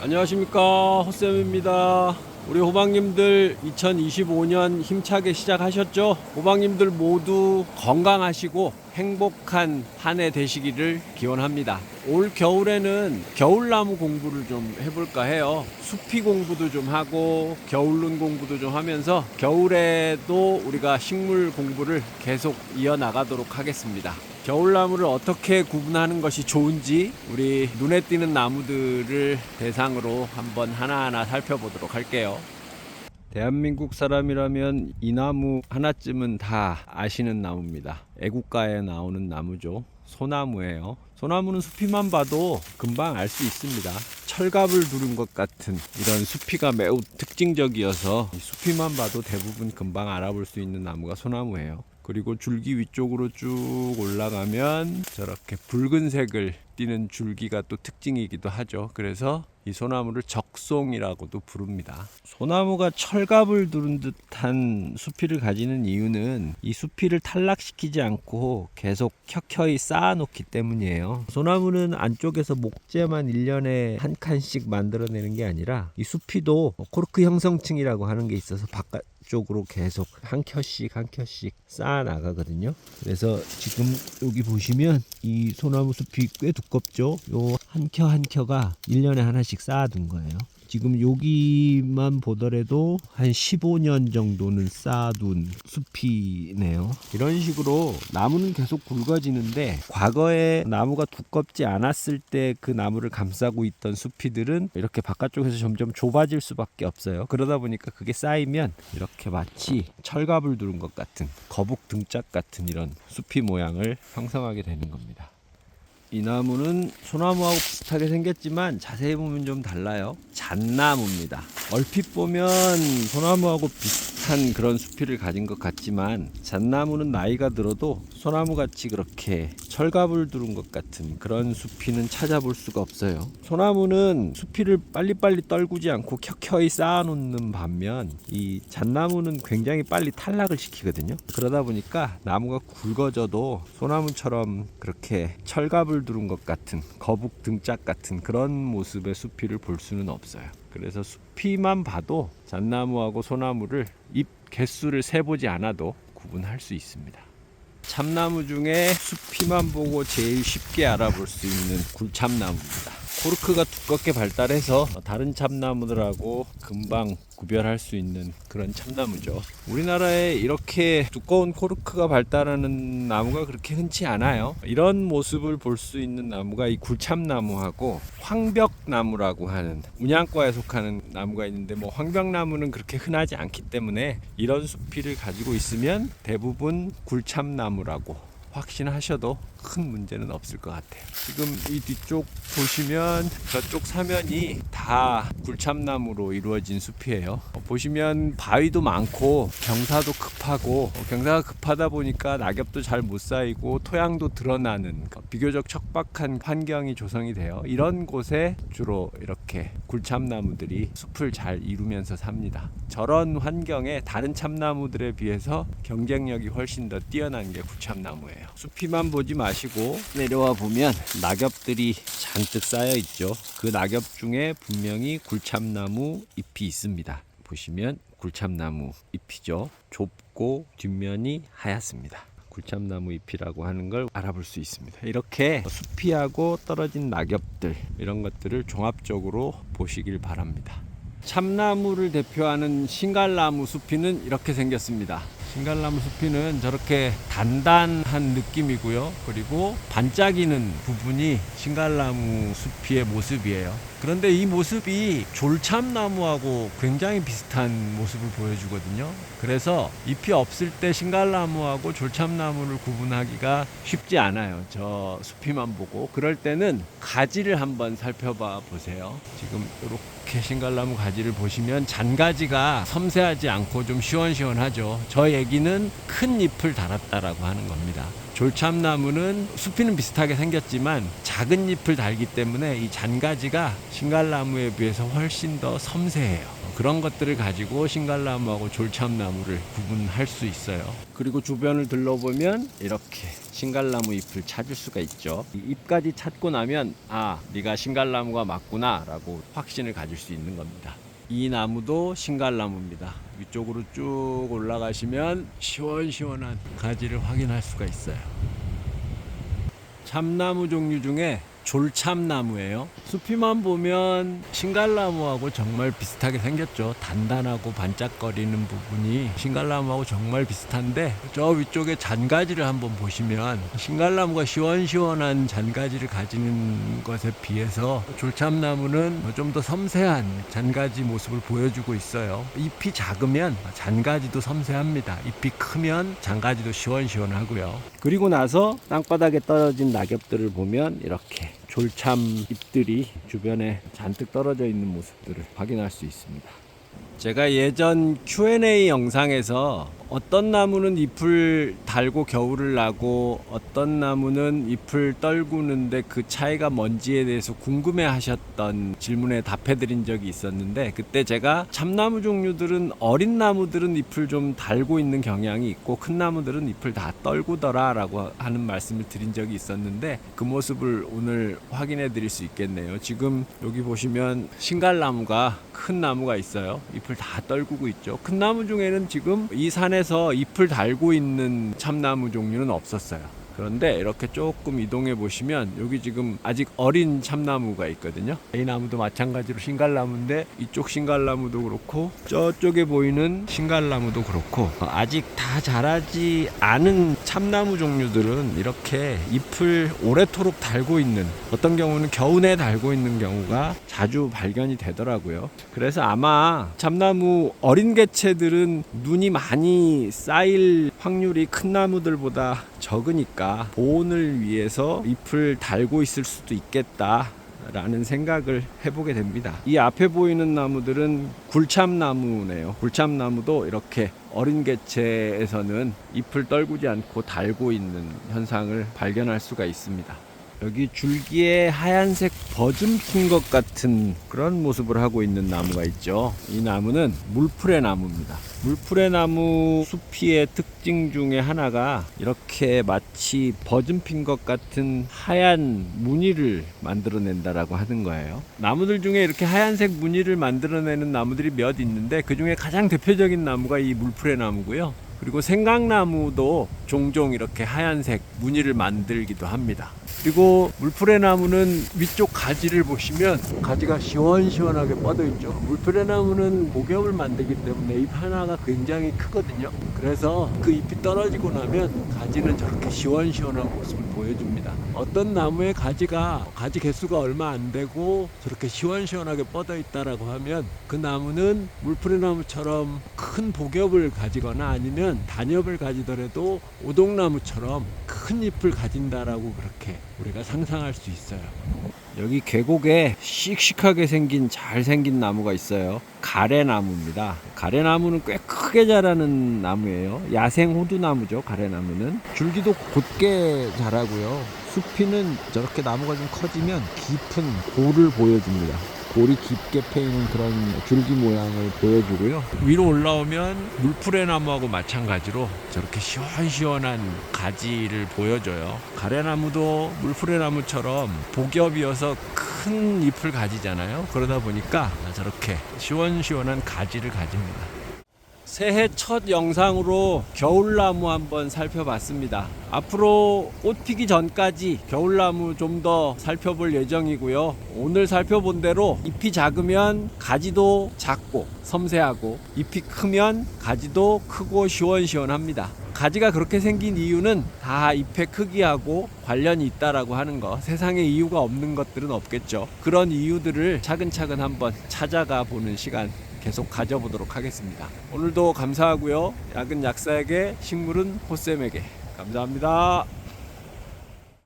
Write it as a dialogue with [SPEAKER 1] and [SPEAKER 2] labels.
[SPEAKER 1] 안녕하십니까, 호쌤입니다. 우리 호박님들 2025년 힘차게 시작하셨죠? 호박님들 모두 건강하시고 행복한 한 해 되시기를 기원합니다. 올 겨울에는 겨울나무 공부를 좀 해볼까 해요. 수피 공부도 좀 하고 겨울눈 공부도 좀 하면서 겨울에도 우리가 식물 공부를 계속 이어나가도록 하겠습니다. 겨울나무를 어떻게 구분하는 것이 좋은지 우리 눈에 띄는 나무들을 대상으로 한번 하나하나 살펴보도록 할게요. 대한민국 사람이라면 이 나무 하나쯤은 다 아시는 나무입니다. 애국가에 나오는 나무죠. 소나무예요. 소나무는 수피만 봐도 금방 알 수 있습니다. 철갑을 두른 것 같은 이런 수피가 매우 특징적이어서 수피만 봐도 대부분 금방 알아볼 수 있는 나무가 소나무예요. 그리고 줄기 위쪽으로 쭉 올라가면 저렇게 붉은색을 띠는 줄기가 또 특징이기도 하죠. 그래서 이 소나무를 적송이라고도 부릅니다. 소나무가 철갑을 두른 듯한 수피를 가지는 이유는 이 수피를 탈락시키지 않고 계속 켜켜이 쌓아놓기 때문이에요. 소나무는 안쪽에서 목재만 1년에 한 칸씩 만들어내는 게 아니라 이 수피도 코르크 형성층이라고 하는 게 있어서 바깥쪽으로 계속 한 켜씩 한 켜씩 쌓아 나가거든요. 그래서 지금 여기 보시면 이 소나무 숲이 꽤 두껍죠. 요 한 켜 한 켜가 1년에 하나씩 쌓아둔 거예요. 지금 여기만 보더라도 한 15년 정도는 쌓아둔 숲이네요. 이런 식으로 나무는 계속 굵어지는데 과거에 나무가 두껍지 않았을 때 그 나무를 감싸고 있던 숲이들은 이렇게 바깥쪽에서 점점 좁아질 수밖에 없어요. 그러다 보니까 그게 쌓이면 이렇게 마치 철갑을 두른 것 같은 거북 등짝 같은 이런 숲이 모양을 형성하게 되는 겁니다. 이 나무는 소나무하고 비슷하게 생겼지만 자세히 보면 좀 달라요. 잣나무입니다. 얼핏 보면 소나무하고 비슷한 그런 수피를 가진 것 같지만 잣나무는 나이가 들어도 소나무같이 그렇게 철갑을 두른 것 같은 그런 수피는 찾아볼 수가 없어요. 소나무는 수피를 빨리빨리 떨구지 않고 켜켜이 쌓아놓는 반면 이 잣나무는 굉장히 빨리 탈락을 시키거든요. 그러다 보니까 나무가 굵어져도 소나무처럼 그렇게 철갑을 두른 것 같은 거북 등짝 같은 그런 모습의 수피를 볼 수는 없어요. 그래서 수피만 봐도 잣나무하고 소나무를 잎 개수를 세보지 않아도 구분할 수 있습니다. 참나무 중에 수피만 보고 제일 쉽게 알아볼 수 있는 굴참나무입니다. 코르크가 두껍게 발달해서 다른 참나무들하고 금방 구별할 수 있는 그런 참나무죠. 우리나라에 이렇게 두꺼운 코르크가 발달하는 나무가 그렇게 흔치 않아요. 이런 모습을 볼 수 있는 나무가 이 굴참나무하고 황벽나무라고 하는 문양과에 속하는 나무가 있는데 황벽나무는 그렇게 흔하지 않기 때문에 이런 수피를 가지고 있으면 대부분 굴참나무라고 확신하셔도 큰 문제는 없을 것 같아요. 지금 이 뒤쪽 보시면 저쪽 사면이 다 굴참나무로 이루어진 숲이에요. 보시면 바위도 많고 경사도 급하고 경사가 급하다 보니까 낙엽도 잘 못 쌓이고 토양도 드러나는 비교적 척박한 환경이 조성이 돼요. 이런 곳에 주로 이렇게 굴참나무들이 숲을 잘 이루면서 삽니다. 저런 환경에 다른 참나무들에 비해서 경쟁력이 훨씬 더 뛰어난 게 굴참나무예요. 수피만 보지 마시고 내려와 보면 낙엽들이 잔뜩 쌓여 있죠. 그 낙엽 중에 분명히 굴참나무 잎이 있습니다. 보시면 굴참나무 잎이죠. 좁고 뒷면이 하얗습니다. 굴참나무 잎이라고 하는 걸 알아볼 수 있습니다. 이렇게 수피하고 떨어진 낙엽들 이런 것들을 종합적으로 보시길 바랍니다. 참나무를 대표하는 신갈나무 수피는 이렇게 생겼습니다. 신갈나무 수피는 저렇게 단단한 느낌이고요. 그리고 반짝이는 부분이 신갈나무 수피의 모습이에요. 그런데 이 모습이 졸참나무하고 굉장히 비슷한 모습을 보여주거든요. 그래서 잎이 없을 때 신갈나무하고 졸참나무를 구분하기가 쉽지 않아요. 저 수피만 보고. 그럴 때는 가지를 한번 살펴봐 보세요. 지금 이렇게 신갈나무 가지를 보시면 잔가지가 섬세하지 않고 좀 시원시원하죠. 저 얘기는 큰 잎을 달았다라고 하는 겁니다. 졸참나무는 수피는 비슷하게 생겼지만 작은 잎을 달기 때문에 이 잔가지가 신갈나무에 비해서 훨씬 더 섬세해요. 그런 것들을 가지고 신갈나무하고 졸참나무를 구분할 수 있어요. 그리고 주변을 둘러보면 이렇게 신갈나무 잎을 찾을 수가 있죠. 이 잎까지 찾고 나면 네가 신갈나무가 맞구나 라고 확신을 가질 수 있는 겁니다. 이 나무도 신갈나무입니다. 위쪽으로 쭉 올라가시면 시원시원한 가지를 확인할 수가 있어요. 참나무 종류 중에 졸참나무예요. 숲이만 보면 신갈나무하고 정말 비슷하게 생겼죠. 단단하고 반짝거리는 부분이 신갈나무하고 정말 비슷한데, 저 위쪽에 잔가지를 한번 보시면 신갈나무가 시원시원한 잔가지를 가지는 것에 비해서 졸참나무는 좀 더 섬세한 잔가지 모습을 보여주고 있어요. 잎이 작으면 잔가지도 섬세합니다. 잎이 크면 잔가지도 시원시원하고요. 그리고 나서 땅바닥에 떨어진 낙엽들을 보면 이렇게 졸참 잎들이 주변에 잔뜩 떨어져 있는 모습들을 확인할 수 있습니다. 제가 예전 Q&A 영상에서 어떤 나무는 잎을 달고 겨울을 나고 어떤 나무는 잎을 떨구는데 그 차이가 뭔지에 대해서 궁금해 하셨던 질문에 답해 드린 적이 있었는데, 그때 제가 참나무 종류들은 어린 나무들은 잎을 좀 달고 있는 경향이 있고 큰 나무들은 잎을 다 떨구더라 라고 하는 말씀을 드린 적이 있었는데, 그 모습을 오늘 확인해 드릴 수 있겠네요. 지금 여기 보시면 신갈나무가 큰 나무가 있어요. 잎을 다 떨구고 있죠. 큰 나무 중에는 지금 이 산에서 잎을 달고 있는 참나무 종류는 없었어요. 그런데 이렇게 조금 이동해 보시면 여기 지금 아직 어린 참나무가 있거든요. 이 나무도 마찬가지로 신갈나무인데 이쪽 신갈나무도 그렇고 저쪽에 보이는 신갈나무도 그렇고 아직 다 자라지 않은 참나무 종류들은 이렇게 잎을 오래도록 달고 있는, 어떤 경우는 겨우내 달고 있는 경우가 자주 발견이 되더라고요. 그래서 아마 참나무 어린 개체들은 눈이 많이 쌓일 확률이 큰 나무들보다 적으니까 보온을 위해서 잎을 달고 있을 수도 있겠다 라는 생각을 해보게 됩니다. 이 앞에 보이는 나무들은 굴참나무네요. 굴참나무도 이렇게 어린 개체에서는 잎을 떨구지 않고 달고 있는 현상을 발견할 수가 있습니다. 여기 줄기에 하얀색 버즘 핀 것 같은 그런 모습을 하고 있는 나무가 있죠. 이 나무는 물풀의 나무입니다. 물풀의 나무 수피의 특징 중에 하나가 이렇게 마치 버즘 핀 것 같은 하얀 무늬를 만들어낸다라고 하는 거예요. 나무들 중에 이렇게 하얀색 무늬를 만들어내는 나무들이 몇 있는데 그 중에 가장 대표적인 나무가 이 물풀의 나무고요. 그리고 생강나무도 종종 이렇게 하얀색 무늬를 만들기도 합니다. 그리고 물풀의 나무는 위쪽 가지를 보시면 가지가 시원시원하게 뻗어 있죠. 물풀의 나무는 목엽을 만들기 때문에 잎 하나가 굉장히 크거든요. 그래서 그 잎이 떨어지고 나면 가지는 저렇게 시원시원한 모습을 보여줍니다. 어떤 나무의 가지가 가지 개수가 얼마 안 되고 저렇게 시원시원하게 뻗어 있다라고 하면 그 나무는 물풀의 나무처럼 큰 복엽을 가지거나 아니면 단엽을 가지더라도 오동나무처럼 큰 잎을 가진다라고 그렇게 우리가 상상할 수 있어요. 여기 계곡에 씩씩하게 생긴 잘생긴 나무가 있어요. 가래나무입니다. 가래나무는 꽤 크게 자라는 나무예요. 야생 호두나무죠. 가래나무는 줄기도 곧게 자라고요. 수피는 저렇게 나무가 좀 커지면 깊은 골을 보여줍니다. 골이 깊게 패이는 그런 줄기 모양을 보여주고요. 위로 올라오면 물풀의 나무하고 마찬가지로 저렇게 시원시원한 가지를 보여줘요. 가래나무도 물풀의 나무처럼 복엽이어서 큰 잎을 가지잖아요. 그러다 보니까 저렇게 시원시원한 가지를 가집니다. 새해 첫 영상으로 겨울나무 한번 살펴봤습니다. 앞으로 꽃 피기 전까지 겨울나무 좀 더 살펴볼 예정이고요. 오늘 살펴본 대로 잎이 작으면 가지도 작고 섬세하고, 잎이 크면 가지도 크고 시원시원합니다. 가지가 그렇게 생긴 이유는 다 잎의 크기하고 관련이 있다라고 하는 거, 세상에 이유가 없는 것들은 없겠죠. 그런 이유들을 차근차근 한번 찾아가 보는 시간 계속 가져보도록 하겠습니다. 오늘도 감사하고요. 약은 약사에게, 식물은 호쌤에게. 감사합니다.